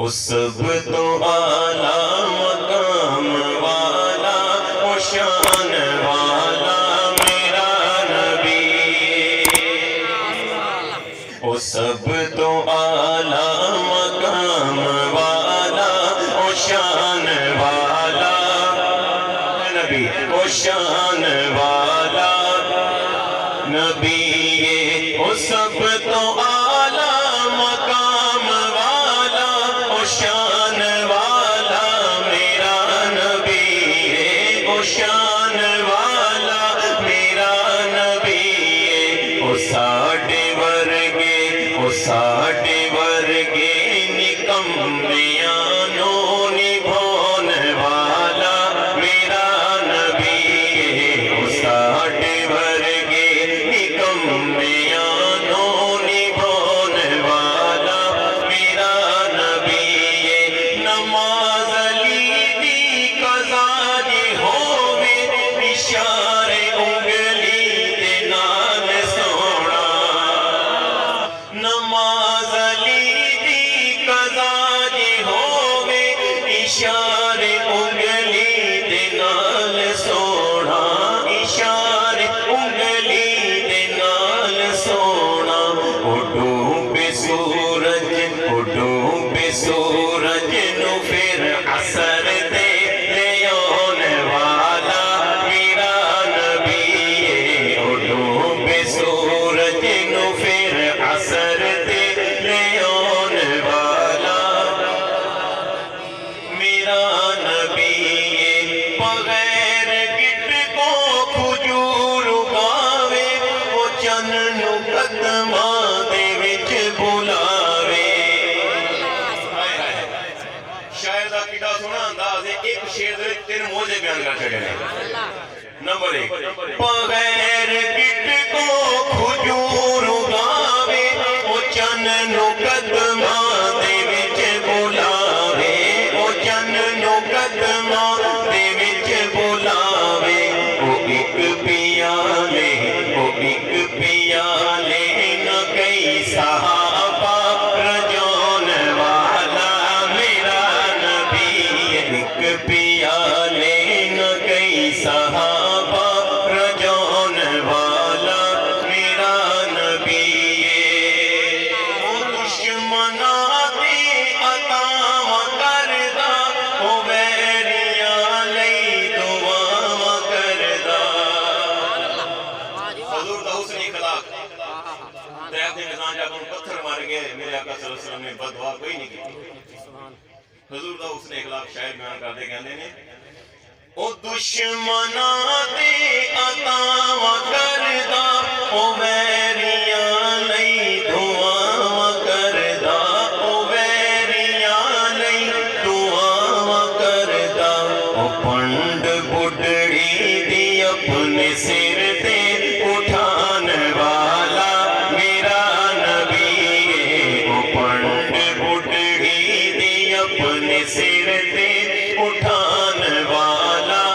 او سب تو اعلیٰ مقام والا او شان والا میرا نبی، او سب تو اعلیٰ مقام والا او شان والا نبی، او شان والا نبی، او سب تو اعلیٰ مقام والا او شان والا میرا نبی ہے، او شان والا میرا نبی ہے، او ساڈے ورگے نکمیاں نو نبھاؤن والا میرا نبی ہے، او ساڈے ورگے نکمیاں نو نبھاؤن والا میرا نبی ہے۔ نماز علی دی قضا جے ہووے اشارے انگلی دے نال سونا، نماز علی دی قضا جے ہووے اشارے انگلی دے نال سونا، اشارے انگلی دے نال سونا، او ڈوبے سورج نو پھر عصر دے لیون والا میرا نبی ہے، او ڈوبے سورج نو پھر عصر دے لیون والا میرا نبی ہے۔ بغیر گٹ کو کھجور اگاوے، وہ چن نو قدماں دے وچ بلاوے۔ شاعر دا کیڑا سونا انداز ہے، ایک شعر دے تین موضوع بیان کر چھڑے نے۔ نمبر 1، بغیر گٹ کو کھجور اگاوے، وہ چن نو قدماں دے وچ بلاوے، وہ چن نو قدماں دے وچ بلاوے، وہ ایک پیالے نہ کئی صحابہ رجون والا میرا نبی ہے، ایک پیالے نہ کئی صحابہ رجون والا میرا نبی ہے۔ او دشمناں دی عطاواں کردا، او ویریاں لئی دعاواں کردا۔ حضور دا حسن اخلاق، طیب دے میدان جب ان پتھر مار گئے، میرے آقا صلی اللہ علیہ وسلم نے بددعا کوئی نہیں کی۔ حضور دا حسن اخلاق شاعر بیان کردے کہندے نے، او دشمناں دی عطاواں کردا، او ویریاں لئی دعاواں کردا، او ویریاں لئی دعاواں کردا، او پنڈ بڈڑی دی اپنے سر تے اٹھان والا میرا نبی ہے، او پنڈ بڈڑی دی اپنے سر تے اٹھان والا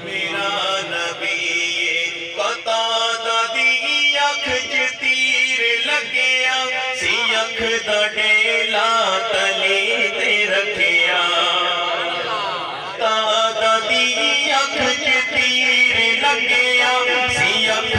میرا نبی ہے۔ قطادہ دی اکھ چ تیر لگیا، سی اکھ دا ڈیلا تلی تے رکھیا، قطادہ دی اکھ چ تیر لگیا، سی اکھ